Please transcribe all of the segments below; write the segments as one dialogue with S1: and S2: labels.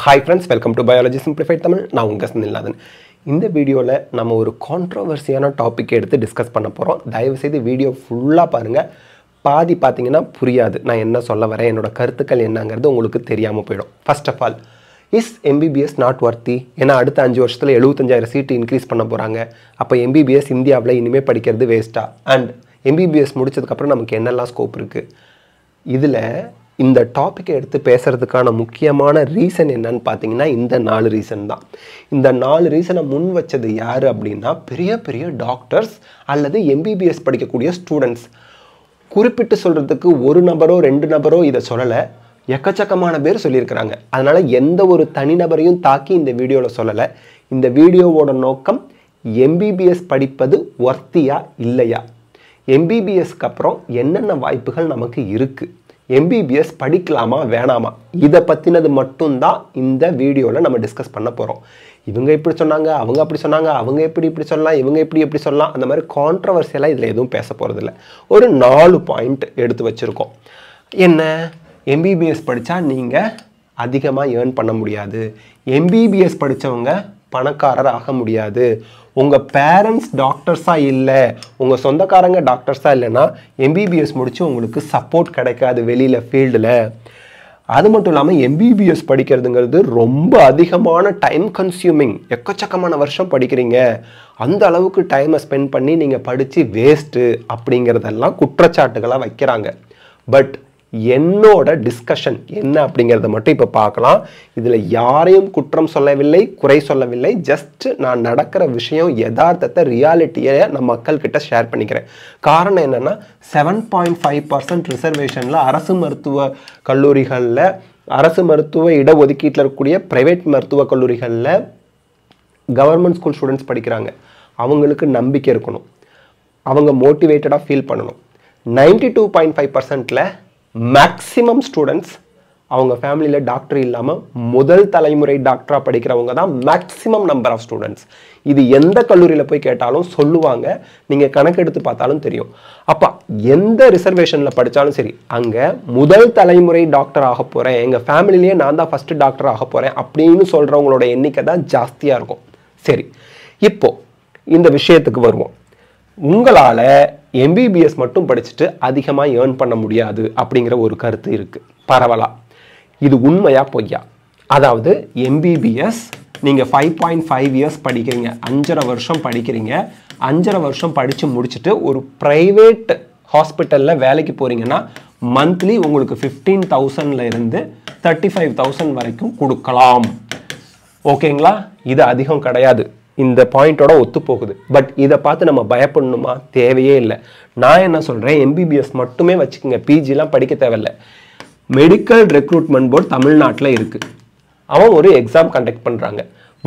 S1: Hi friends, welcome to Biology Simplified Tamil. நான் உங்க ஸ்னில்லாதன். இந்த வீடியோல நம்ம ஒரு கான்ட்ரோவர்சியான டாபிக் எடுத்து டிஸ்கஸ் பண்ண போறோம். தயவு செய்து வீடியோ ஃபுல்லா பாருங்க. பாதி பாத்தீங்கன்னா புரியாது. நான் என்ன சொல்ல வரேன், என்னோட கருத்துக்கள் என்னங்கிறது உங்களுக்கு தெரியாம போய்டும். First of all, is MBBS not worthy? ஏன்னா அடுத்த 5 வருஷத்துல 75000 சீட் இன்க்ரீஸ் பண்ண போறாங்க. அப்ப MBBS இந்தியாவுல இனிமே படிக்கிறது வேஸ்டா? And MBBS முடிச்சதுக்கு அப்புறம் நமக்கு என்னெல்லாம் ஸ்கோப் இருக்கு? இதுல இந்த டாபிக்கை எடுத்து பேசுறதுக்கான முக்கியமான ரீசன் என்னன்னு பார்த்தீங்கன்னா இந்த 4 ரீசன் தான். இந்த 4 ரீசனை முன் வச்சது யாரு அப்படின்னா பெரிய பெரிய டாக்டர்ஸ் அல்லது MBBS படிக்கக்கூடிய ஸ்டூடெண்ட்ஸ். குறிப்பிட்டு சொல்றதுக்கு ஒரு நபரோ 2 நபரோ இதை சொல்லலை, எக்கச்சக்கமான பேர் சொல்லியிருக்கிறாங்க. அதனால எந்த ஒரு தனிநபரையும் தாக்கி இந்த வீடியோவில் சொல்லலை. இந்த வீடியோவோட நோக்கம் MBBS படிப்பது ஒர்த்தியா இல்லையா, MBBSக்கு அப்புறம் என்னென்ன வாய்ப்புகள் நமக்கு இருக்கு, MBBS படிக்கலாமா வேணாமா, இதை பற்றினது மட்டும்தான் இந்த வீடியோவில் நம்ம டிஸ்கஸ் பண்ண போகிறோம். இவங்க இப்படி சொன்னாங்க, அவங்க அப்படி சொன்னாங்க, அவங்க இப்படி சொல்லலாம், இவங்க எப்படி சொல்லலாம், அந்த மாதிரி கான்ட்ரவர்சியெல்லாம் இதில் எதுவும் பேச போகிறதில்ல. ஒரு 4 பாயிண்ட் எடுத்து வச்சுருக்கோம். என்ன, MBBS படித்தா நீங்கள் அதிகமாக ஏர்ன் பண்ண முடியாது, MBBS படித்தவங்க பணக்காரர் ஆக முடியாது, உங்கள் பேரண்ட்ஸ் டாக்டர்ஸாக இல்லை, உங்கள் சொந்தக்காரங்க டாக்டர்ஸாக இல்லைன்னா MBBS முடித்து உங்களுக்கு சப்போர்ட் கிடைக்காது வெளியில் ஃபீல்டில். அது மட்டும் இல்லாமல் MBBS படிக்கிறதுங்கிறது ரொம்ப அதிகமான டைம் கன்சியூமிங். எக்கச்சக்கமான வருஷம் படிக்கிறீங்க, அந்த அளவுக்கு டைமை ஸ்பெண்ட் பண்ணி நீங்கள் படித்து வேஸ்ட்டு அப்படிங்கிறதெல்லாம் குற்றச்சாட்டுகளாக வைக்கிறாங்க. பட் என்னோட டிஸ்கஷன் என்ன அப்படிங்கிறத மட்டும் இப்போ பார்க்கலாம். இதில் யாரையும் குற்றம் சொல்லவில்லை, குறை சொல்லவில்லை. ஜஸ்ட் நான் நடக்கிற விஷயம் யதார்த்தத்தை, ரியாலிட்டியை நம்ம மக்கள்கிட்ட ஷேர் பண்ணிக்கிறேன். காரணம் என்னென்னா 7.5% ரிசர்வேஷனில் அரசு மருத்துவ கல்லூரிகளில், அரசு மருத்துவ இடஒதுக்கீட்டில் இருக்கக்கூடிய ப்ரைவேட் மருத்துவ கல்லூரிகளில் கவர்மெண்ட் ஸ்கூல் ஸ்டூடெண்ட்ஸ் படிக்கிறாங்க. அவங்களுக்கு நம்பிக்கை இருக்கணும், அவங்க மோட்டிவேட்டடாக ஃபீல் பண்ணணும். 92.5%ல் மேக்ஸிமம் ஸ்டூடெண்ட்ஸ் அவங்க ஃபேமிலியில் டாக்டர் இல்லாமல் முதல் தலைமுறை டாக்டராக படிக்கிறவங்க தான் மேக்ஸிமம் நம்பர் ஆஃப் ஸ்டூடெண்ட்ஸ். இது எந்த கல்லூரியில் போய் கேட்டாலும் சொல்லுவாங்க, நீங்கள் கணக்கெடுத்து பார்த்தாலும் தெரியும். அப்போ எந்த ரிசர்வேஷனில் படித்தாலும் சரி, அங்கே முதல் தலைமுறை டாக்டர் ஆக போகிறேன், எங்கள் ஃபேமிலிலேயே நான் தான் ஃபஸ்ட்டு டாக்டர் ஆக போகிறேன் அப்படின்னு சொல்கிறவங்களோட எண்ணிக்கை தான் ஜாஸ்தியாக இருக்கும். சரி, இப்போது இந்த விஷயத்துக்கு வருவோம். உங்களால் MBBS மட்டும் படிச்சுட்டு அதிகமாக ஏர்ன் பண்ண முடியாது அப்படிங்கிற ஒரு கருத்து இருக்குது பரவலா. இது உண்மையா பொய்யா? அதாவது MBBS நீங்கள் 5.5 இயர்ஸ் படிக்கிறீங்க, 5.5 வருஷம் படிக்கிறீங்க, 5.5 வருஷம் படித்து முடிச்சுட்டு ஒரு ப்ரைவேட் ஹாஸ்பிட்டலில் வேலைக்கு போகிறீங்கன்னா மந்த்லி உங்களுக்கு 15,000 இருந்து 35,000 வரைக்கும் கொடுக்கலாம். ஓகேங்களா? இது அதிகம் கிடையாது, இந்த பாயிண்டோட ஒத்து போகுது. பட் இதை பார்த்து நம்ம பயப்படணுமா? தேவையே இல்லை. நான் என்ன சொல்கிறேன், MBBS மட்டுமே வச்சுக்கோங்க, பிஜிலாம் படிக்க தேவையில்லை. மெடிக்கல் ரெக்ரூட்மெண்ட் போர்டு தமிழ்நாட்டில் இருக்குது. அவன் ஒரு எக்ஸாம் கண்டக்ட் பண்ணுறாங்க.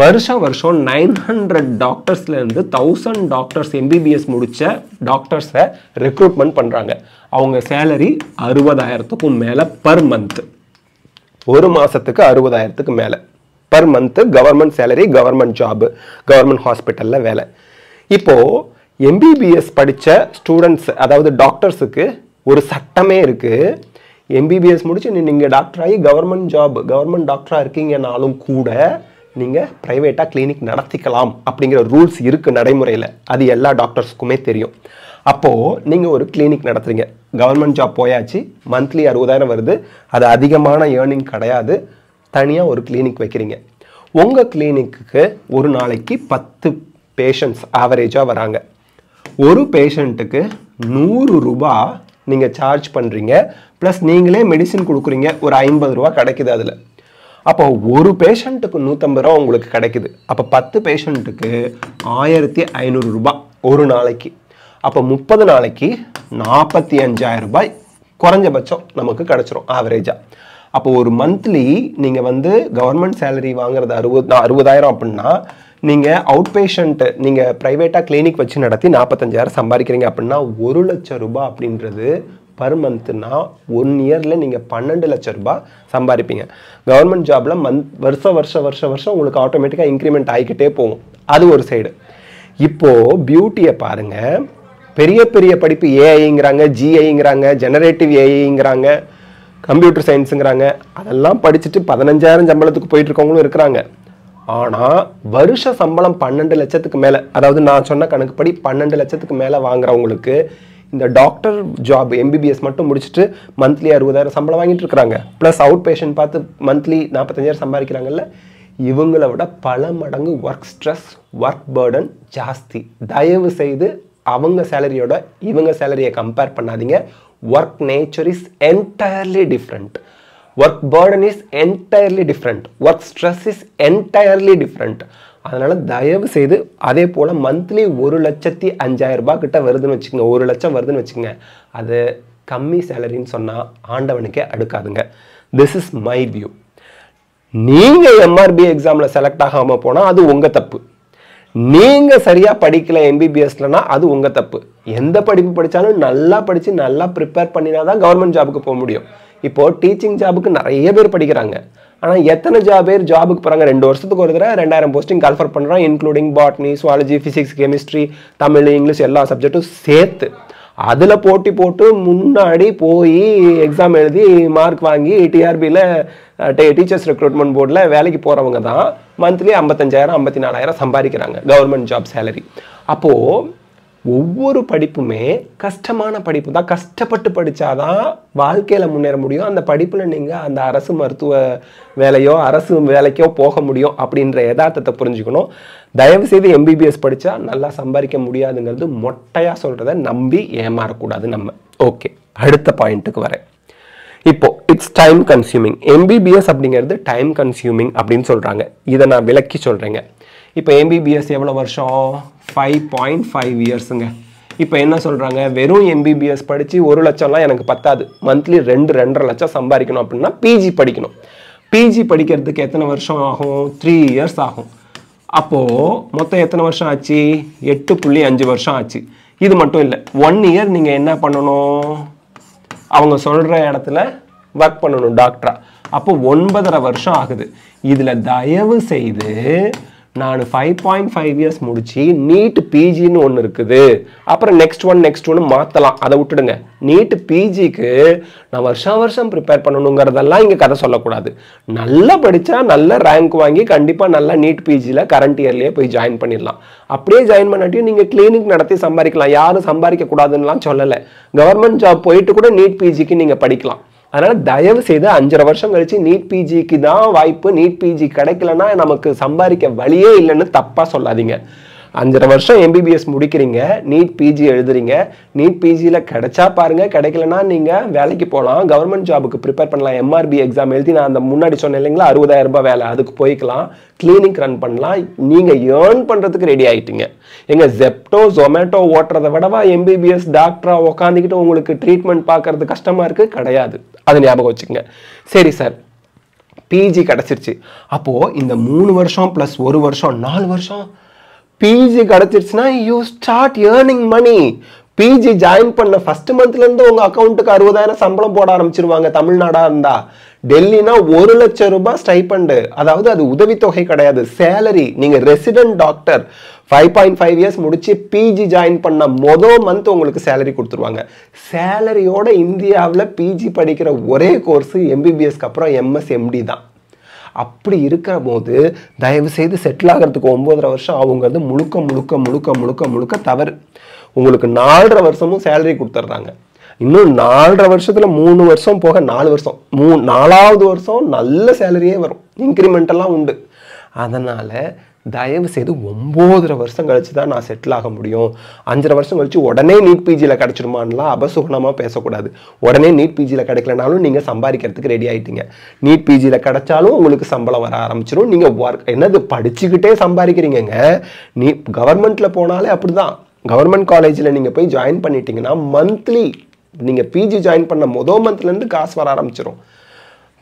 S1: வருஷம் 900 டாக்டர்ஸ்லேருந்து 1000 டாக்டர்ஸ் MBBS முடித்த டாக்டர்ஸை ரெக்ரூட்மெண்ட் பண்ணுறாங்க. அவங்க சேலரி 60,000க்கும் மேலே பர் மந்த். ஒரு மாதத்துக்கு 60,000க்கு மேலே per month government salary, government job, government ஹாஸ்பிட்டலில் வேலை. இப்போது MBBS படித்த ஸ்டூடெண்ட்ஸ், அதாவது டாக்டர்ஸுக்கு ஒரு சட்டமே இருக்குது. MBBS முடிச்சு நீங்கள் டாக்டர் ஆகி கவர்மெண்ட் ஜாப், கவர்மெண்ட் டாக்டராக இருக்கீங்கனாலும் கூட நீங்கள் ப்ரைவேட்டாக கிளினிக் நடத்திக்கலாம் அப்படிங்கிற ரூல்ஸ் இருக்குது நடைமுறையில். அது எல்லா டாக்டர்ஸுக்குமே தெரியும். அப்போது நீங்கள் ஒரு கிளினிக் நடத்துறீங்க, கவர்மெண்ட் ஜாப் போயாச்சு, மந்த்லி 60,000 வருது, அது அதிகமான ஏர்னிங் கிடையாது. தனியாக ஒரு கிளினிக் வைக்கிறீங்க. உங்கள் கிளினிக்கு ஒரு நாளைக்கு 10 பேஷண்ட்ஸ் ஆவரேஜாக வராங்க. ஒரு பேஷண்ட்டுக்கு 100 ரூபா நீங்கள் சார்ஜ் பண்ணுறீங்க, ப்ளஸ் நீங்களே மெடிசின் கொடுக்குறீங்க, ஒரு 50 ரூபா கிடைக்குது அதில். அப்போ ஒரு பேஷண்ட்டுக்கு 150 ரூபா உங்களுக்கு கிடைக்குது. அப்போ 10 பேஷண்ட்டுக்கு 1500 ரூபா ஒரு நாளைக்கு. அப்போ 30 நாளைக்கு 45,000 ரூபாய் குறைஞ்சபட்சம் நமக்கு கிடச்சிரும் ஆவரேஜாக. அப்போ ஒரு மந்த்லி நீங்கள் கவர்மெண்ட் சேலரி வாங்குறது 60,000 அப்படின்னா, நீங்கள் அவுட் பேஷண்ட்டு நீங்கள் ப்ரைவேட்டாக கிளினிக் வச்சு நடத்தி 45,000 சம்பாதிக்கிறீங்க அப்படின்னா 1 லட்சம் ரூபாய் அப்படின்றது பர் மந்த்னா 1 இயரில் நீங்கள் 12 லட்சம் ரூபாய் சம்பாதிப்பீங்க. கவர்மெண்ட் ஜாபில் வருஷம் உங்களுக்கு ஆட்டோமேட்டிக்காக இன்க்ரிமெண்ட் ஆகிக்கிட்டே போகும். அது ஒரு சைடு. இப்போது பியூட்டியை பாருங்கள், பெரிய பெரிய படிப்பு ஏஐங்கிறாங்க, ஜிஐங்கிறாங்க, ஜெனரேட்டிவ் ஏஐங்கிறாங்க, கம்ப்யூட்டர் சயின்ஸுங்கிறாங்க. அதெல்லாம் படிச்சுட்டு 15,000 சம்பளத்துக்கு போயிட்டு இருக்கவங்களும் இருக்கிறாங்க. ஆனால் வருஷ சம்பளம் 12 லட்சத்துக்கு மேலே, அதாவது நான் சொன்ன கணக்குப்படி 12 லட்சத்துக்கு மேலே வாங்குறவங்களுக்கு இந்த டாக்டர் ஜாப் எம்பிபிஎஸ் மட்டும் முடிச்சுட்டு மந்த்லி 60,000 சம்பளம் வாங்கிட்டு இருக்கிறாங்க. ப்ளஸ் அவுட் பேஷண்ட் பார்த்து மந்த்லி 45,000 சம்பாதிக்கிறாங்கல்ல. இவங்களை விட பல மடங்கு ஒர்க் ஸ்ட்ரெஸ், ஒர்க் பர்டன் ஜாஸ்தி. தயவு செய்து அவங்க சேலரியோட இவங்க சேலரியை கம்பேர் பண்ணாதீங்க. Work nature is entirely different. Work burden is entirely different. Work stress is entirely different. அதனால் தயவு செய்து அதே போல் மந்த்லி 1,05,000 ரூபாய் கிட்ட வருதுன்னு வச்சுக்கோங்க, 1 லட்சம் வருதுன்னு வச்சுக்கோங்க. அது கம்மி சேலரின்னு சொன்னால் ஆண்டவனுக்கே அடுக்காதுங்க. This is my view. நீங்கள் எம்ஆர்பி எக்ஸாமில் செலக்ட் ஆகாமல் போனால் அது உங்கள் தப்பு. நீங்கள் சரியாக படிக்கல எம்பிபிஎஸ்லனா அது உங்கள் தப்பு. எந்த படிப்பு படித்தாலும் நல்லா படித்து நல்லா ப்ரிப்பேர் பண்ணினா தான் கவர்மெண்ட் ஜாபுக்கு போக முடியும். இப்போது டீச்சிங் ஜாபுக்கு நிறைய பேர் படிக்கிறாங்க. ஆனால் எத்தனை பேர் ஜாபுக்கு போகிறாங்க? 2 வருஷத்துக்கு ஒரு தடவை 2000 போஸ்டிங் கால்ஃபர் பண்ணுறோம், including botany, zoology, physics, chemistry, Tamil, English எல்லா சப்ஜெக்டும் சேர்த்து. அதில் போட்டி போட்டு முன்னாடி போய் எக்ஸாம் எழுதி மார்க் வாங்கி டிஆர்பியில் டீச்சர்ஸ் ரெக்ரூட்மெண்ட் போர்டில் வேலைக்கு போகிறவங்க தான் மந்த்லி 55,000 54,000 சம்பாதிக்கிறாங்க கவர்மெண்ட் ஜாப் சேலரி. அப்போது ஒவ்வொரு படிப்புமே கஷ்டமான படிப்பு தான். கஷ்டப்பட்டு படித்தாதான் வாழ்க்கையில் முன்னேற முடியும். அந்த படிப்பில் நீங்கள் அந்த அரசு மருத்துவ வேலையோ அரசு வேலைக்கோ போக முடியும் அப்படின்ற யதார்த்தத்தை புரிஞ்சுக்கணும். தயவுசெய்து எம்பிபிஎஸ் படித்தா நல்லா சம்பாதிக்க முடியாதுங்கிறது மொட்டையாக சொல்கிறத நம்பி ஏமாறக்கூடாது நம்ம. ஓகே, அடுத்த பாயிண்ட்டுக்கு வரேன். இப்போ இட்ஸ் டைம் கன்சியூமிங். எம்பிபிஎஸ் அப்படிங்கிறது டைம் கன்சியூமிங் அப்படின்னு சொல்கிறாங்க. இதை நான் விளக்கி சொல்கிறேங்க. இப்போ எம்பிபிஎஸ் எவ்வளோ வருஷம்? 5.5 இயர்ஸுங்க. இப்போ என்ன சொல்கிறாங்க? வெறும் எம்பிபிஎஸ் படித்து 1 லட்சம்லாம் எனக்கு பத்தாது, மந்த்லி 2-2.5 லட்சம் சம்பாதிக்கணும் அப்படின்னா பிஜி படிக்கணும். பிஜி படிக்கிறதுக்கு எத்தனை வருஷம் ஆகும்? 3 இயர்ஸ் ஆகும். அப்போது மொத்தம் எத்தனை வருஷம் ஆச்சு? 8.5 வருஷம் ஆச்சு. இது மட்டும் இல்லை, 1 இயர் நீங்கள் என்ன பண்ணணும்? அவங்க சொல்கிற இடத்துல ஒர்க் பண்ணணும் டாக்டரா. அப்போ 9.5 வருஷம் ஆகுது. இதில் தயவு செய்து நான் 5.5 இயர்ஸ் முடிச்சு நீட் பிஜின்னு ஒன்று இருக்குது, அப்புறம் நெக்ஸ்ட் ஒன் மாற்றலாம், அதை விட்டுடுங்க. நீட் பிஜிக்கு நான் வருஷம் ப்ரிப்பேர் பண்ணணுங்கிறதெல்லாம் இங்கே கதை சொல்லக்கூடாது. நல்லா படித்தா நல்ல ரேங்க் வாங்கி கண்டிப்பாக நல்லா நீட் பிஜியில் கரண்ட் இயர்லேயே போய் ஜாயின் பண்ணிடலாம். அப்படியே ஜாயின் பண்ணாட்டியும் நீங்கள் கிளினிக் நடத்தி சம்பாதிக்கலாம். யாரும் சம்பாதிக்கக்கூடாதுன்னெலாம் சொல்லலை. கவர்மெண்ட் ஜாப் போயிட்டு கூட நீட் பிஜிக்கு நீங்கள் படிக்கலாம். அதனால் தயவு செய்து 5.5 வருஷம் கழிச்சு நீட் பிஜிக்கு தான் வாய்ப்பு, நீட் பிஜி கிடைக்கலன்னா நமக்கு சம்பாதிக்க வழியே இல்லைன்னு தப்பாக சொல்லாதீங்க. 5.5 வருஷம் எம்பிபிஎஸ் முடிக்கிறீங்க, நீட் பிஜி எழுதுறீங்க, நீட் பிஜியில் கிடைச்சா பாருங்கள், கிடைக்கலன்னா நீங்கள் வேலைக்கு போகலாம், கவர்மெண்ட் ஜாபுக்கு ப்ரிப்பேர் பண்ணலாம். எம்ஆர்பி எக்ஸாம் எழுதி நான் அந்த முன்னாடி சொன்னேன் இல்லைங்களா, 60,000 ரூபாய் வேலை, அதுக்கு போய்க்கலாம், கிளினிக் ரன் பண்ணலாம். நீங்கள் ஏர்ன் பண்ணுறதுக்கு ரெடி ஆகிட்டீங்க. எங்கள் ஜெப்டோ ஜொமேட்டோ ஓட்டுறதை விடவா எம்பிபிஎஸ் டாக்டராக உட்காந்துக்கிட்டு உங்களுக்கு ட்ரீட்மெண்ட் பார்க்கறது கஷ்டமாக இருக்குது? கிடையாது. அது ஞாபகம் வச்சுக்கோங்க. சரி சார், பிஜி கிடச்சிருச்சு. அப்போது இந்த 3 வருஷம் ப்ளஸ் 1 வருஷம் 4 வருஷம் பிஜி கிடச்சிருச்சுன்னா you start earning money. PG join பண்ண ஃபர்ஸ்ட் மந்த்லேருந்து உங்கள் அக்கௌண்ட்டுக்கு 60,000 சம்பளம் போட ஆரம்பிச்சிருவாங்க. தமிழ்நாடாக இருந்தால் டெல்லினா 1 லட்சம் ரூபாய் ஸ்டைபண்டு, அதாவது அது உதவித்தொகை கிடையாது, சேலரி. நீங்கள் ரெசிடென்ட் டாக்டர் 5.5 இயர்ஸ் முடிச்சு பிஜி ஜாயின் பண்ண மந்த் உங்களுக்கு சேலரி கொடுத்துருவாங்க. சேலரியோட இந்தியாவில் பிஜி படிக்கிற ஒரே கோர்ஸு எம்பிபிஎஸ்க்கு அப்புறம் எம்எஸ்எம்டி தான். அப்படி இருக்கிற போது தயவு செய்து செட்டில் ஆகிறதுக்கு 9.5 வருஷம் ஆகுங்கிறது முழுக்க முழுக்க முழுக்க முழுக்க முழுக்க தவறு. உங்களுக்கு 4.5 வருஷமும் சேலரி கொடுத்துட்றாங்க. இன்னும் 4.5 வருஷத்தில் 3 வருஷம் போக 4 வருஷம், 4வது வருஷம் நல்ல சேலரியே வரும், இன்க்ரிமெண்டெல்லாம் உண்டு. அதனால் தயவு செய்து 9.5 வருஷம் கழிச்சு தான் நான் செட்டில் ஆக முடியும், 5.5 வருஷம் கழிச்சு உடனே நீட் பிஜியில் கிடச்சிடுமான்லாம் அபசுகனமாக பேசக்கூடாது. உடனே நீட் பிஜியில் கிடைக்கலனாலும் நீங்கள் சம்பாதிக்கிறதுக்கு ரெடி ஆகிட்டீங்க. நீட் பிஜியில் கிடைச்சாலும் உங்களுக்கு சம்பளம் வர ஆரம்பிச்சிடும். நீங்கள் என்னது படிச்சுக்கிட்டே சம்பாதிக்கிறீங்க. நீ கவர்மெண்ட்டில் போனாலே அப்படி தான். கவர்மெண்ட் காலேஜில் நீங்கள் போய் ஜாயின் பண்ணிட்டீங்கன்னா மந்த்லி நீங்கள் பிஜி ஜாயின் பண்ண மந்த்லேருந்து காசு வர ஆரம்பிச்சிடும்.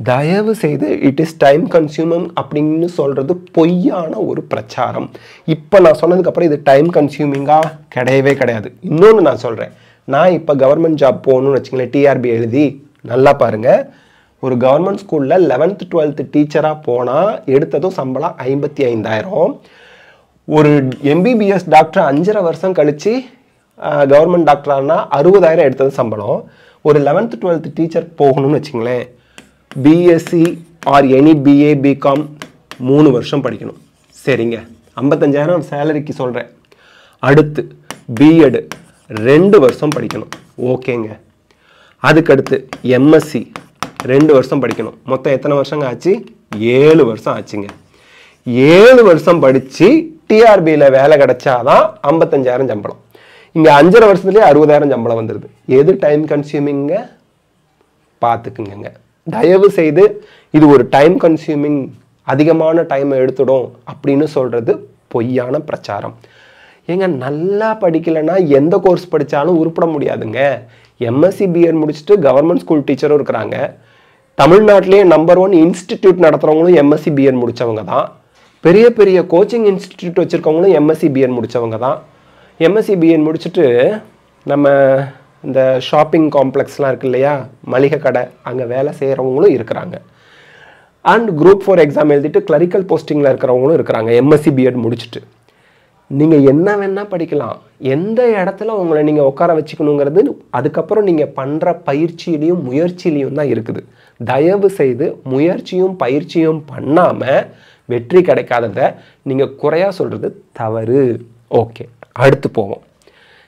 S1: தயவு செய்து இட் இஸ் டைம் கன்சியூமிங் அப்படின்னு சொல்கிறது பொய்யான ஒரு பிரச்சாரம். இப்போ நான் சொன்னதுக்கப்புறம் இது டைம் கன்சியூமிங்காக கிடையவே கிடையாது. இன்னொன்று நான் சொல்கிறேன், நான் இப்போ கவர்மெண்ட் ஜாப் போகணும்னு வச்சுங்களேன், டிஆர்பி எழுதி நல்லா பாருங்கள், ஒரு கவர்மெண்ட் ஸ்கூலில் 11th 12th டீச்சராக போனால் எடுத்ததும் சம்பளம் 55,000. ஒரு எம்பிபிஎஸ் டாக்டர் 5.5 வருஷம் கழித்து கவர்மெண்ட் டாக்டரானா 60,000 எடுத்தது சம்பளம். ஒரு 11th 12th டீச்சர் போகணும்னு வச்சுங்களேன், BSc or any BA BCom 3 வருஷம் படிக்கணும். சரிங்க, 55,000 சேலரிக்கு சொல்கிறேன். அடுத்து பிஎட் 2 வருஷம் படிக்கணும். ஓகேங்க. அதுக்கடுத்து எம்எஸ்சி 2 வருஷம் படிக்கணும். மொத்தம் எத்தனை வருஷங்க ஆச்சு? 7 வருஷம் ஆச்சுங்க. 7 வருஷம் படித்து டிஆர்பியில் வேலை கிடைச்சாதான் 55,000 சம்பளம். இங்கே 5.5 வருஷத்துலேயே 60,000 சம்பளம் வந்துடுது. எது டைம் கன்சியூமிங்க? பார்த்துக்குங்க. தயவு செய்து இது ஒரு டைம் கன்சியூமிங், அதிகமான டைமை எடுத்துடும் அப்படின்னு சொல்கிறது பொய்யான பிரச்சாரம். ஏங்க, நல்லா படிக்கலைன்னா எந்த கோர்ஸ் படித்தாலும் உருப்பட முடியாதுங்க. எம்எஸ்சி பிஎட் முடிச்சுட்டு கவர்மெண்ட் ஸ்கூல் டீச்சரும் இருக்கிறாங்க. தமிழ்நாட்டிலேயே நம்பர் 1 இன்ஸ்டிடியூட் நடத்துகிறவங்களும் எம்எஸ்சி பிஎட் முடித்தவங்க தான். பெரிய பெரிய கோச்சிங் இன்ஸ்டிடியூட் வச்சுருக்கவங்களும் எம்எஸ்சி பிஎட் முடித்தவங்க தான். எம்எஸ்சி பிஎட் முடிச்சுட்டு நம்ம இந்த ஷாப்பிங் காம்ப்ளெக்ஸ்லாம் இருக்குது இல்லையா, மளிகை கடை, அங்கே வேலை செய்கிறவங்களும் இருக்கிறாங்க. அண்ட் குரூப் 4 எக்ஸாம் எழுதிட்டு கிளரிக்கல் போஸ்டிங்கில் இருக்கிறவங்களும் இருக்கிறாங்க எம்எஸ்சி பிஎட் முடிச்சுட்டு. நீங்கள் என்ன வேணால் படிக்கலாம், எந்த இடத்துல உங்களை நீங்கள் உட்கார வச்சுக்கணுங்கிறது அதுக்கப்புறம் நீங்கள் பண்ணுற பயிற்சியிலையும் முயற்சியிலையும் தான் இருக்குது. தயவு செய்து முயற்சியும் பயிற்சியும் பண்ணாமல் வெற்றி கிடைக்காததை நீங்கள் குறையாக சொல்கிறது தவறு. ஓகே, அடுத்து போவோம்.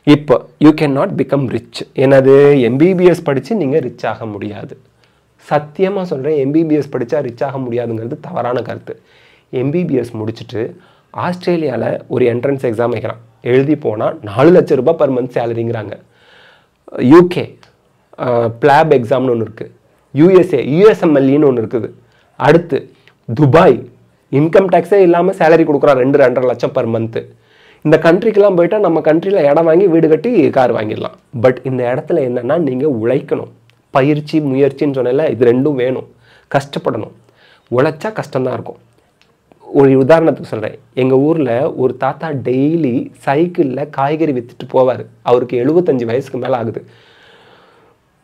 S1: இப்போ you can not become rich. என்னது? எம்பிபிஎஸ் படித்து நீங்கள் ரிச் ஆக முடியாது. சத்தியமாக சொல்கிறேன், எம்பிபிஎஸ் படித்தா ரிச் ஆக முடியாதுங்கிறது தவறான கருத்து. எம்பிபிஎஸ் முடிச்சுட்டு ஆஸ்திரேலியாவில் ஒரு என்ட்ரன்ஸ் எக்ஸாம் வைக்கிறான், எழுதி போனால் 4 லட்சம் ரூபாய் பர் மந்த் சேலரிங்கிறாங்க. யூகே பிளாப் எக்ஸாம்னு ஒன்று இருக்குது. யூஎஸ்ஏ யூஎஸ்எம்எல்இன்னு ஒன்று இருக்குது. அடுத்து துபாய் இன்கம் டேக்ஸே இல்லாமல் சேலரி கொடுக்குறான் 2-2.5 லட்சம் பர் மந்த்து. இந்த கண்ட்ரிக்கெலாம் போயிட்டால் நம்ம கண்ட்ரியில் இடம் வாங்கி வீடு கட்டி கார் வாங்கிடலாம். பட் இந்த இடத்துல என்னென்னா நீங்கள் உழைக்கணும். பயிற்சி முயற்சின்னு சொன்னல, இது ரெண்டும் வேணும். கஷ்டப்படணும். உழைச்சா கஷ்டம்தான் இருக்கும். ஒரு உதாரணத்துக்கு சொல்கிறேன், எங்கள் ஊரில் ஒரு தாத்தா டெய்லி சைக்கிளில் காய்கறி விற்றுட்டு போவார். அவருக்கு 75 வயசுக்கு மேலே ஆகுது.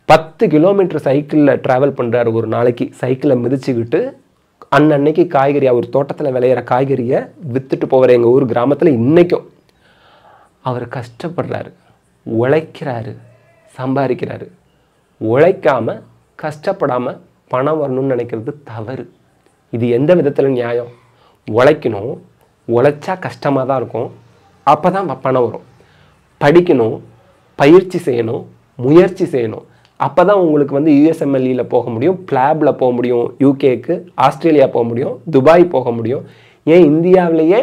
S1: 10 கிலோமீட்டர் சைக்கிளில் ட்ராவல் பண்ணுறாரு ஒரு நாளைக்கு. சைக்கிளை மிதிச்சுக்கிட்டு அன்னன்னைக்கு காய்கறி, அவர் தோட்டத்தில் விளையிற காய்கறியை விற்றுட்டு போவார் எங்கள் ஊர் கிராமத்தில். இன்றைக்கும் அவர் கஷ்டப்படுறாரு, உழைக்கிறாரு, சம்பாதிக்கிறாரு. உழைக்காமல் கஷ்டப்படாமல் பணம் வரணும்னு நினைக்கிறது தவறு. இது எந்த விதத்தில் நியாயம்? உழைக்கணும், உழைச்சா கஷ்டமாக தான் இருக்கும், அப்போ தான் பணம் வரும். படிக்கணும், பயிற்சி செய்யணும், முயற்சி செய்யணும், அப்போ தான் உங்களுக்கு வந்து யூஎஸ்எம்எல்இயில் போக முடியும், பிளாபில் போக முடியும், யூகேக்கு, ஆஸ்திரேலியா போக முடியும், துபாய் போக முடியும். ஏன் இந்தியாவிலேயே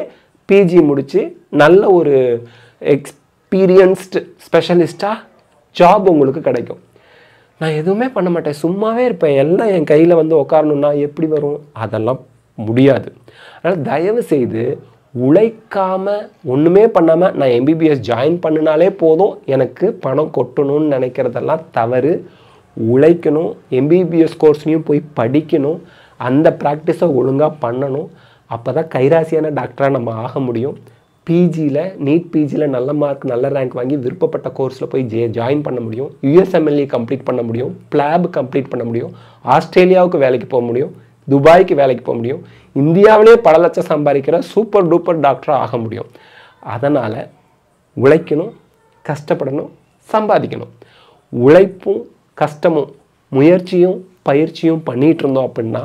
S1: பிஜி முடித்து நல்ல ஒரு எக்ஸ்பீரியன்ஸ்டு ஸ்பெஷலிஸ்டாக ஜாப் உங்களுக்கு கிடைக்கும். நான் எதுவுமே பண்ண மாட்டேன், சும்மாவே இருப்பேன், எல்லாம் என் கையில் வந்து உட்காரணுன்னா எப்படி வரும்? அதெல்லாம் முடியாது. அதனால் தயவு செய்து உழைக்காமல் ஒன்றுமே பண்ணாமல் நான் எம்பிபிஎஸ் ஜாயின் பண்ணினாலே போதும் எனக்கு பணம் கொட்டணும்னு நினைக்கிறதெல்லாம் தவறு. உழைக்கணும், எம்பிபிஎஸ் கோர்ஸ்லையும் போய் படிக்கணும், அந்த ப்ராக்டிஸை ஒழுங்காக பண்ணணும். அப்போ தான் கைராசியான டாக்டராக நம்ம ஆக முடியும். பிஜியில் நீட் பிஜியில் நல்ல மார்க் நல்ல ரேங்க் வாங்கி விருப்பப்பட்ட கோர்ஸில் போய் ஜாயின் பண்ண முடியும், யூஎஸ்எம்எல்இ கம்ப்ளீட் பண்ண முடியும், பிளாப் கம்ப்ளீட் பண்ண முடியும், ஆஸ்திரேலியாவுக்கு வேலைக்கு போக முடியும், துபாய்க்கு வேலைக்கு போக முடியும், இந்தியாவிலே பல லட்சம் சம்பாதிக்கிற சூப்பர் டூப்பர் டாக்டராக ஆக முடியும். அதனால் உழைக்கணும், கஷ்டப்படணும், சம்பாதிக்கணும். உழைப்பும் கஷ்டமும் முயற்சியும் பயிற்சியும் பண்ணிகிட்டு இருந்தோம் அப்படின்னா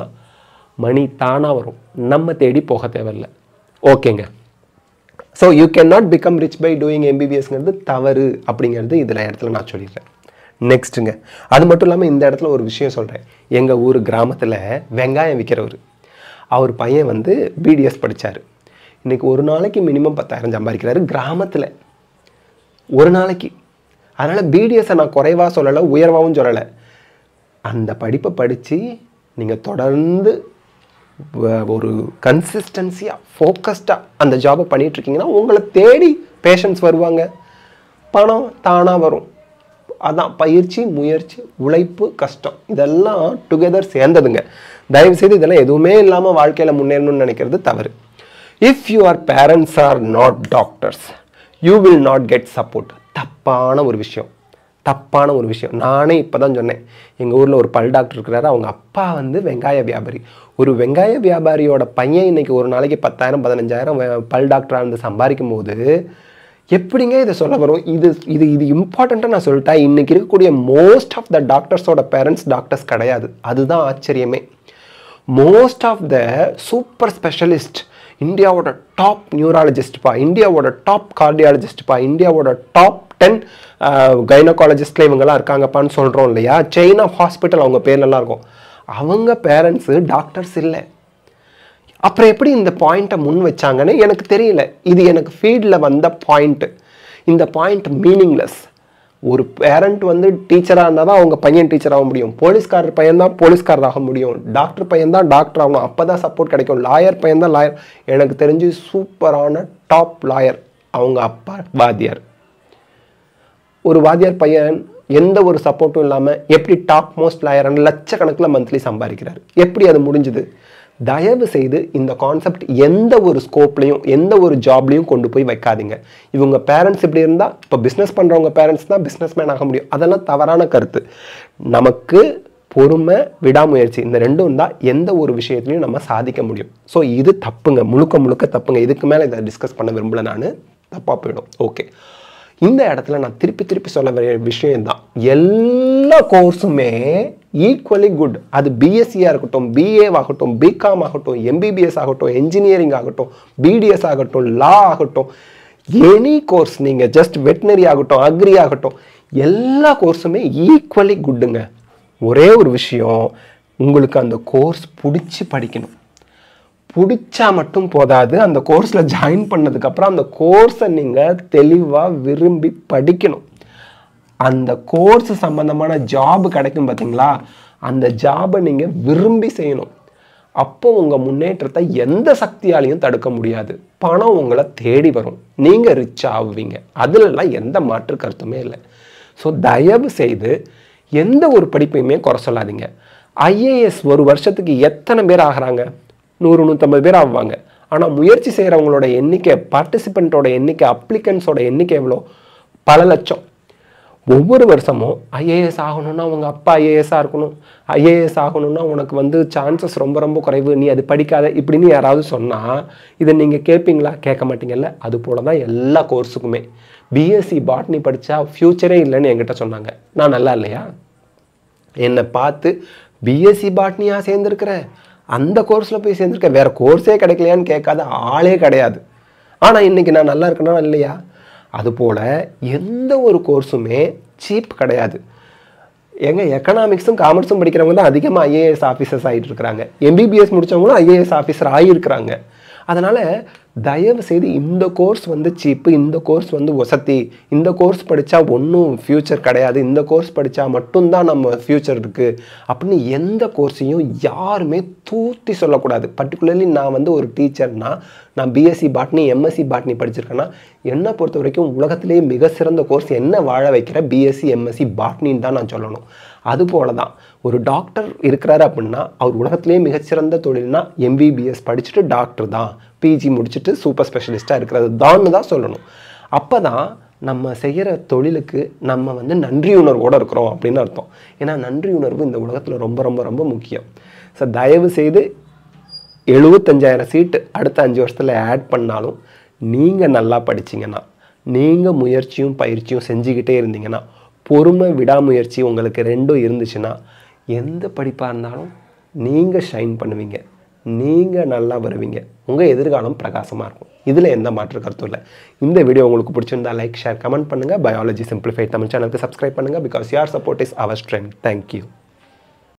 S1: மணி தானாக வரும், நம்ம தேடி போக தேவையில்லை. ஓகேங்க. So you can not become rich by doing எம்பிபிஎஸ்ங்கிறது தவறு அப்படிங்கிறது இதில் இடத்துல நான் சொல்லிடுறேன். நெக்ஸ்ட்டுங்க, அது மட்டும் இல்லாமல் இந்த இடத்துல ஒரு விஷயம் சொல்கிறேன். எங்கள் ஊர் கிராமத்தில் வெங்காயம் விற்கிறவர், அவர் பையன் வந்து பிடிஎஸ் படித்தார். இன்றைக்கி ஒரு நாளைக்கு மினிமம் 10,000 சம்பாதிக்கிறாரு கிராமத்தில், ஒரு நாளைக்கு. அதனால் பிடிஎஸை நான் குறைவாக சொல்லலை, உயர்வாகவும் சொல்லலை. அந்த படிப்பை படித்து நீங்கள் தொடர்ந்து ஒரு கன்சிஸ்டன்சியாக ஃபோக்கஸ்டாக அந்த ஜாபை பண்ணிகிட்ருக்கீங்கன்னா உங்களை தேடி பேஷண்ட்ஸ் வருவாங்க, பணம் தானாக வரும். அதான் பயிற்சி, முயற்சி, உழைப்பு, கஷ்டம் இதெல்லாம் டுகெதர் சேர்ந்ததுங்க. தயவுசெய்து இதெல்லாம் எதுவுமே இல்லாமல் வாழ்க்கையில் முன்னேறணும்னு நினைக்கிறது தவறு. If your parents are not doctors you will not get support. தப்பான ஒரு விஷயம். நானே இப்போ தான் சொன்னேன், எங்கள் ஊரில் ஒரு பல் டாக்டர் இருக்கிறாரு, அவங்க அப்பா வந்து வெங்காய வியாபாரி. ஒரு வெங்காய வியாபாரியோட பையன் இன்றைக்கி ஒரு நாளைக்கு 10,000 15,000 பல் டாக்டராக இருந்து சம்பாதிக்கும் போது எப்படிங்க இதை சொல்ல வரும்? இது இது இது இம்பார்ட்டண்ட்டாக நான் சொல்லிட்டேன். இன்றைக்கி இருக்கக்கூடிய மோஸ்ட் ஆஃப் த டாக்டர்ஸோட பேரண்ட்ஸ் டாக்டர்ஸ் கிடையாது. அதுதான் ஆச்சரியமே. Most of the super specialist, இந்தியாவோட டாப் நியூராலஜிஸ்ட்பா, இந்தியாவோட டாப் கார்டியாலஜிஸ்ட்பா, இந்தியாவோட டாப் 10 கைனகாலஜிஸ்ட்ல இவங்கெல்லாம் இருக்காங்கப்பான்னு சொல்கிறோம் இல்லையா? செயின் ஆஃப் ஹாஸ்பிட்டல் அவங்க பேர்லலாம் இருக்கும். அவங்க பேரண்ட்ஸு டாக்டர்ஸ் இல்லை. அப்புறம் எப்படி இந்த பாயிண்ட்டை முன் வச்சாங்கன்னு எனக்கு தெரியல. இது எனக்கு ஃபீல்டில் வந்த பாயிண்ட்டு. இந்த பாயிண்ட் மீனிங்லெஸ். ஒரு பேரண்ட் வந்து டீச்சராக இருந்தால் தான் அவங்க பையன் டீச்சர் ஆக முடியும். போலீஸ்காரர் பையன் தான் போலீஸ்காரர் ஆக முடியும். டாக்டர் பையன் தான் டாக்டர் ஆகணும். அப்போ தான் சப்போர்ட் கிடைக்கும். லாயர் பையன் தான் லாயர். எனக்கு தெரிஞ்சு சூப்பரான டாப் லாயர் அவங்க அப்பா வாத்தியார். ஒரு வாத்தியார் பையன் எந்த ஒரு சப்போர்ட்டும் இல்லாமல் எப்படி டாப் மோஸ்ட் லாயர் லட்சக்கணக்கில் மந்த்லி சம்பாதிக்கிறார். எப்படி அது முடிஞ்சுது? தயவு செய்து இந்த கான்செப்ட் எந்த ஒரு ஸ்கோப்லையும் எந்த ஒரு ஜாப்லையும் கொண்டு போய் வைக்காதீங்க. இவங்க பேரண்ட்ஸ் இப்படி இருந்தால் இப்போ பிஸ்னஸ் பண்ணுறவங்க பேரண்ட்ஸ் தான் பிஸ்னஸ்மேன் ஆக முடியும். அதெல்லாம் தவறான கருத்து. நமக்கு பொறுமை, விடாமுயற்சி இந்த ரெண்டும் தான் எந்த ஒரு விஷயத்துலையும் நம்ம சாதிக்க முடியும். ஸோ இது தப்புங்க, முழுக்க முழுக்க தப்புங்க. இதுக்கு மேலே இதை டிஸ்கஸ் பண்ண விரும்பல, நான் தப்பாக போயிடும். ஓகே, இந்த இடத்துல நான் திருப்பி சொல்ல வேண்டிய விஷயம் தான், எல்லா கோர்ஸுமே ஈக்குவலி குட். அது பிஎஸ்சியாக இருக்கட்டும், பிஏ ஆகட்டும், பிகாம் ஆகட்டும், எம்பிபிஎஸ் ஆகட்டும், என்ஜினியரிங் ஆகட்டும், பிடிஎஸ் ஆகட்டும், லா ஆகட்டும், எனி கோர்ஸ், நீங்கள் ஜஸ்ட் வெட்டினரி ஆகட்டும், அக்ரி ஆகட்டும், எல்லா கோர்ஸுமே ஈக்குவலி குட்டுங்க. ஒரே ஒரு விஷயம், உங்களுக்கு அந்த கோர்ஸ் பிடிச்சி படிக்கணும். பிடிச்சா மட்டும் போதாது, அந்த கோர்ஸில் ஜாயின் பண்ணதுக்கப்புறம் அந்த கோர்ஸை நீங்கள் தெளிவாக விரும்பி படிக்கணும். அந்த கோர்ஸ் சம்மந்தமான ஜாப் கிடைக்கும் பார்த்தீங்களா, அந்த ஜாபை நீங்கள் விரும்பி செய்யணும். அப்போ உங்கள் முன்னேற்றத்தை எந்த சக்தியாலையும் தடுக்க முடியாது. பணம் உங்களை தேடி வரும், நீங்கள் ரிச் ஆகுவீங்க. அதுலலாம் எந்த மாற்று கருத்துமே இல்லை. ஸோ தயவு செய்து எந்த ஒரு படிப்பையுமே குறை சொல்லாதீங்க. ஐஏஎஸ் ஒரு வருஷத்துக்கு எத்தனை பேர் ஆகிறாங்க? 100-150 பேர் ஆகுவாங்க. ஆனால் முயற்சி செய்கிறவங்களோட எண்ணிக்கை, பார்ட்டிசிபெண்ட்டோட எண்ணிக்கை, அப்ளிகன்ஸோட எண்ணிக்கை எவ்வளோ? பல லட்சம். ஒவ்வொரு வருஷமும் ஐஏஎஸ் ஆகணும்னா உங்கள் அப்பா ஐஏஎஸ்ஸாக இருக்கணும், ஐஏஎஸ் ஆகணும்னா உனக்கு வந்து சான்சஸ் ரொம்ப ரொம்ப குறைவு, நீ அது படிக்காத இப்படின்னு யாராவது சொன்னால் இதை நீங்கள் கேட்பீங்களா? கேட்க மாட்டீங்கல்ல. அது போல தான் எல்லா கோர்ஸுக்குமே. பிஎஸ்சி பாட்னி படித்தா ஃப்யூச்சரே இல்லைன்னு என்கிட்ட சொன்னாங்க. நான் நல்லா இல்லையா? என்னை பார்த்து பிஎஸ்சி பாட்னியாக சேர்ந்துருக்கிற, அந்த கோர்ஸில் போய் சேர்ந்துருக்க, வேறு கோர்ஸே கிடைக்கலையான்னு கேட்காத ஆளே கிடையாது. ஆனால் இன்றைக்கி நான் நல்லா இருக்கேனா இல்லையா? அதுபோல் எந்த ஒரு கோர்ஸுமே சீப் கிடையாது. எங்க எக்கனாமிக்ஸும் காமர்ஸும் படிக்கிறவங்க தான் அதிகமாக ஐஏஎஸ் ஆஃபீஸர்ஸ் ஆகிட்டு இருக்கிறாங்க. எம்பிபிஎஸ் முடித்தவங்களும் ஐஏஎஸ் ஆஃபீஸர் ஆகியிருக்கிறாங்க. அதனால் தயவு செய்து இந்த கோர்ஸ் வந்து சீப்பு, இந்த கோர்ஸ் வந்து வசதி, இந்த கோர்ஸ் படித்தா ஒன்றும் ஃப்யூச்சர் கிடையாது, இந்த கோர்ஸ் படித்தா மட்டும்தான் நம்ம ஃப்யூச்சர் இருக்குது அப்படின்னு எந்த கோர்ஸையும் யாருமே தூத்தி சொல்லக்கூடாது. பர்டிகுலர்லி நான் வந்து ஒரு டீச்சர்னா, நான் பிஎஸ்சி பாட்னி, எம்எஸ்சி பாட்னி படிச்சிருக்கேன்னா, என்னை பொறுத்த வரைக்கும் உலகத்திலேயே மிக சிறந்த கோர்ஸ் என்ன வாழ வைக்கிற பிஎஸ்சி எம்எஸ்சி பாட்னின்னு தான் நான் சொல்லணும். அதுபோல தான் ஒரு டாக்டர் இருக்கிறாரு அப்படின்னா அவர் உலகத்திலேயே மிகச்சிறந்த தொழில்னா எம்பிபிஎஸ் படிச்சுட்டு டாக்டர் தான், பிஜி முடிச்சுட்டு சூப்பர் ஸ்பெஷலிஸ்ட்டாக இருக்கிறது தான்னு தான் சொல்லணும். அப்போ தான் நம்ம செய்கிற தொழிலுக்கு நம்ம வந்து நன்றியுணர்வோடு இருக்கிறோம் அப்படின்னு அர்த்தம். ஏன்னா நன்றியுணர்வு இந்த உலகத்தில் ரொம்ப ரொம்ப ரொம்ப முக்கியம். ஸோ தயவு செய்து 75,000 சீட்டு அடுத்த 5 வருஷத்தில் ஆட் பண்ணாலும் நீங்கள் நல்லா படிச்சிங்கன்னா, நீங்கள் முயற்சியும் பயிற்சியும் செஞ்சுக்கிட்டே இருந்தீங்கன்னா, பொறுமை விடாமுயற்சி உங்களுக்கு ரெண்டும் இருந்துச்சுன்னா, எந்த படிப்பாக இருந்தாலும் நீங்கள் ஷைன் பண்ணுவீங்க, நீங்கள் நல்லா வருவீங்க, உங்கள் எதிர்காலம் பிரகாசமாக இருக்கும். இதில் எந்த மாற்று கருத்தும் இல்லை. இந்த வீடியோ உங்களுக்கு பிடிச்சிருந்தா லைக், ஷேர், கமெண்ட் பண்ணுங்கள். பயாலஜி சிம்பிளிஃபைட் தமிழ் சேனலுக்கு சப்ஸ்கிரைப் பண்ணுங்கள். Because your support is our strength. Thank you.